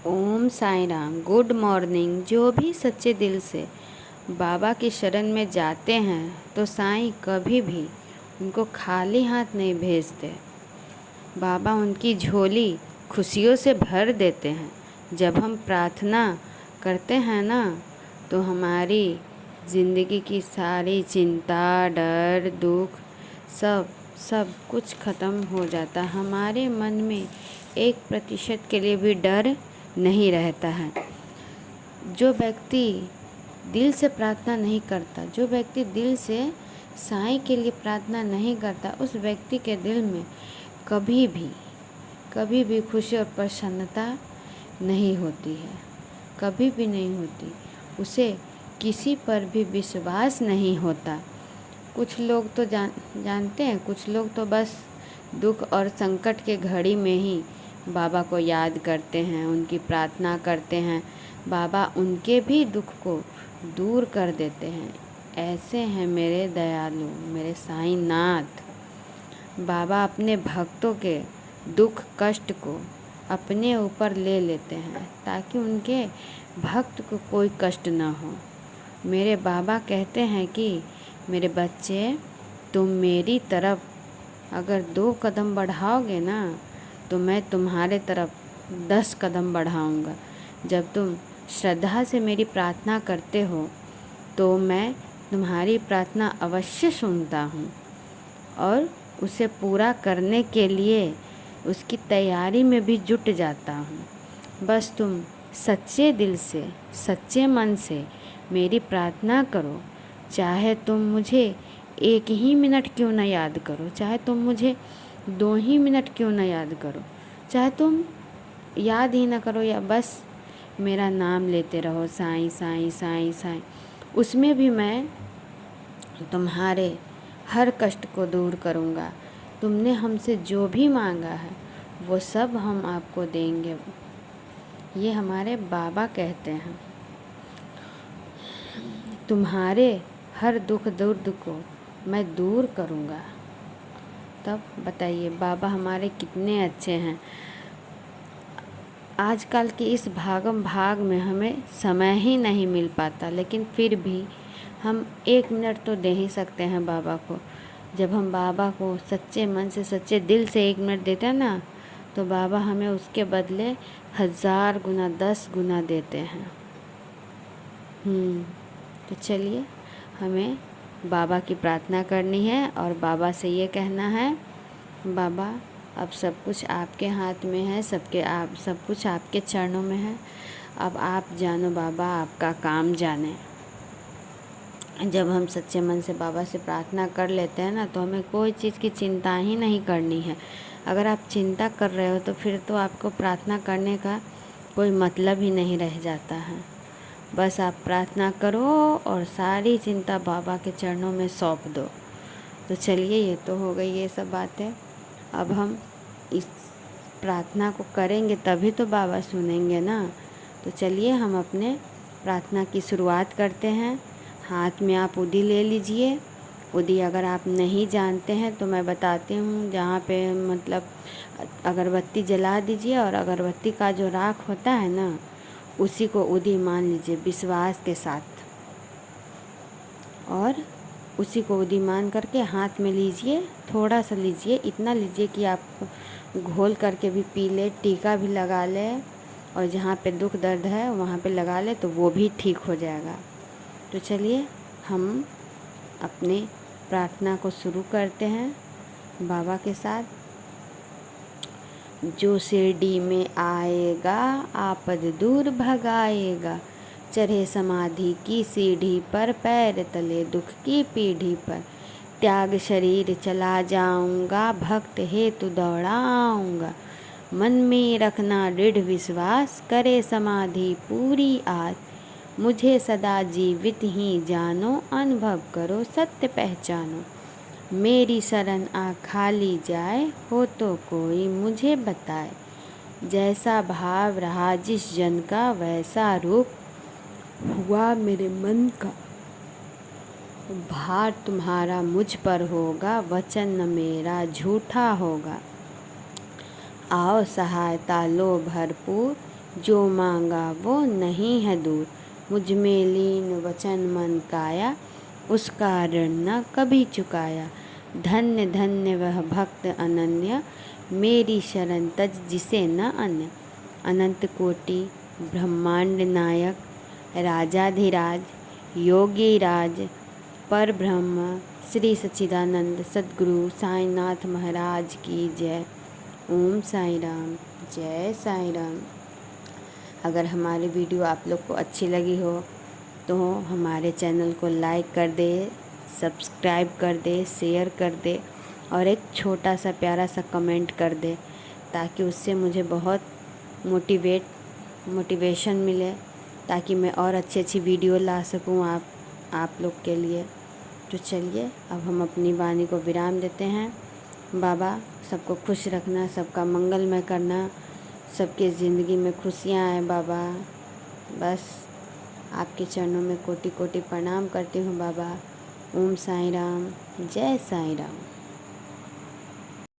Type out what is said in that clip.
ओम Sai Ram. Good morning. जो भी सच्चे दिल से बाबा की शरण में जाते हैं तो साईं कभी भी उनको खाली हाथ नहीं भेजते। बाबा उनकी झोली खुशियों से भर देते हैं। जब हम प्रार्थना करते हैं ना तो हमारी ज़िंदगी की सारी चिंता, डर, दुख सब सब कुछ ख़त्म हो जाता है। हमारे मन में 1% के लिए भी डर नहीं रहता है। जो व्यक्ति दिल से प्रार्थना नहीं करता, जो व्यक्ति दिल से साईं के लिए प्रार्थना नहीं करता, उस व्यक्ति के दिल में कभी भी खुशी और प्रसन्नता नहीं होती है, कभी भी नहीं होती। उसे किसी पर भी विश्वास नहीं होता। कुछ लोग तो जानते हैं, कुछ लोग तो बस दुख और संकट के घड़ी में ही बाबा को याद करते हैं, उनकी प्रार्थना करते हैं। बाबा उनके भी दुख को दूर कर देते हैं। ऐसे हैं मेरे दयालु, मेरे साईं नाथ। बाबा अपने भक्तों के दुख कष्ट को अपने ऊपर ले लेते हैं ताकि उनके भक्त को कोई कष्ट ना हो। मेरे बाबा कहते हैं कि मेरे बच्चे, तुम मेरी तरफ अगर 2 कदम बढ़ाओगे ना तो मैं तुम्हारे तरफ 10 कदम बढ़ाऊंगा। जब तुम श्रद्धा से मेरी प्रार्थना करते हो तो मैं तुम्हारी प्रार्थना अवश्य सुनता हूँ और उसे पूरा करने के लिए उसकी तैयारी में भी जुट जाता हूँ। बस तुम सच्चे दिल से, सच्चे मन से मेरी प्रार्थना करो। चाहे तुम मुझे 1 ही मिनट क्यों ना याद करो, चाहे तुम मुझे 2 ही मिनट क्यों ना याद करो, चाहे तुम याद ही ना करो या बस मेरा नाम लेते रहो, साईं साईं साईं साईं। उसमें भी मैं तुम्हारे हर कष्ट को दूर करूँगा। तुमने हमसे जो भी मांगा है वो सब हम आपको देंगे। ये हमारे बाबा कहते हैं। तुम्हारे हर दुख दर्द को मैं दूर करूँगा। तब बताइए बाबा हमारे कितने अच्छे हैं। आजकल की इस भागम भाग में हमें समय ही नहीं मिल पाता, लेकिन फिर भी हम 1 मिनट तो दे ही सकते हैं बाबा को। जब हम बाबा को सच्चे मन से, सच्चे दिल से 1 मिनट देते हैं ना तो बाबा हमें उसके बदले 1000 गुना, 10 गुना देते हैं। तो चलिए हमें बाबा की प्रार्थना करनी है और बाबा से ये कहना है, बाबा अब सब कुछ आपके हाथ में है, सब कुछ आपके चरणों में है। अब आप जानो बाबा, आपका काम जाने। जब हम सच्चे मन से बाबा से प्रार्थना कर लेते हैं ना तो हमें कोई चीज़ की चिंता ही नहीं करनी है। अगर आप चिंता कर रहे हो तो फिर तो आपको प्रार्थना करने का कोई मतलब ही नहीं रह जाता है। बस आप प्रार्थना करो और सारी चिंता बाबा के चरणों में सौंप दो। तो चलिए, ये तो हो गई ये सब बातें। अब हम इस प्रार्थना को करेंगे तभी तो बाबा सुनेंगे ना। तो चलिए हम अपने प्रार्थना की शुरुआत करते हैं। हाथ में आप उदी ले लीजिए। उदी अगर आप नहीं जानते हैं तो मैं बताती हूँ, जहाँ पे मतलब अगरबत्ती जला दीजिए और अगरबत्ती का जो राख होता है ना उसी को उदी मान लीजिए विश्वास के साथ, और उसी को उदी मान करके हाथ में लीजिए। थोड़ा सा लीजिए, इतना लीजिए कि आप घोल करके भी पी ले, टीका भी लगा ले और जहाँ पे दुख दर्द है वहाँ पे लगा ले तो वो भी ठीक हो जाएगा। तो चलिए हम अपने प्रार्थना को शुरू करते हैं बाबा के साथ। जो शिरडी में आएगा आपद दूर भगाएगा, चढ़े समाधि की सीढ़ी पर, पैर तले दुख की पीढ़ी पर, त्याग शरीर चला जाऊंगा, भक्त हेतु दौड़ाऊंगा, मन में रखना दृढ़ विश्वास, करे समाधि पूरी आज, मुझे सदा जीवित ही जानो, अनुभव करो सत्य पहचानो, मेरी शरण आ खाली जाए, हो तो कोई मुझे बताए, जैसा भाव रहा जिस जन का वैसा रूप हुआ मेरे मन का, भार तुम्हारा मुझ पर होगा, वचन न मेरा झूठा होगा, आओ सहायता लो भरपूर, जो मांगा वो नहीं है दूर। मुझ में लीन वचन मन काया, उसका ऋण न कभी चुकाया। धन्य धन्य वह भक्त अनन्य, मेरी शरण तज जिसे न अन्य। अनंत कोटि ब्रह्मांड नायक, राजाधिराज योगी राज, पर ब्रह्म श्री सच्चिदानंद सद्गुरु साईनाथ महाराज की जय। ओम साई राम, जय साई राम। अगर हमारी वीडियो आप लोग को अच्छी लगी हो तो हमारे चैनल को लाइक कर दे, सब्सक्राइब कर दे, शेयर कर दे और एक छोटा सा प्यारा सा कमेंट कर दे, ताकि उससे मुझे बहुत मोटिवेशन मिले, ताकि मैं और अच्छी अच्छी वीडियो ला सकूं आप लोग के लिए। तो चलिए अब हम अपनी वाणी को विराम देते हैं। बाबा सबको खुश रखना, सबका मंगलमय करना, सबके ज़िंदगी में खुशियाँ आए बाबा। बस आपके चरणों में कोटि कोटि प्रणाम करती हूँ बाबा। ओम साई राम, जय साई राम।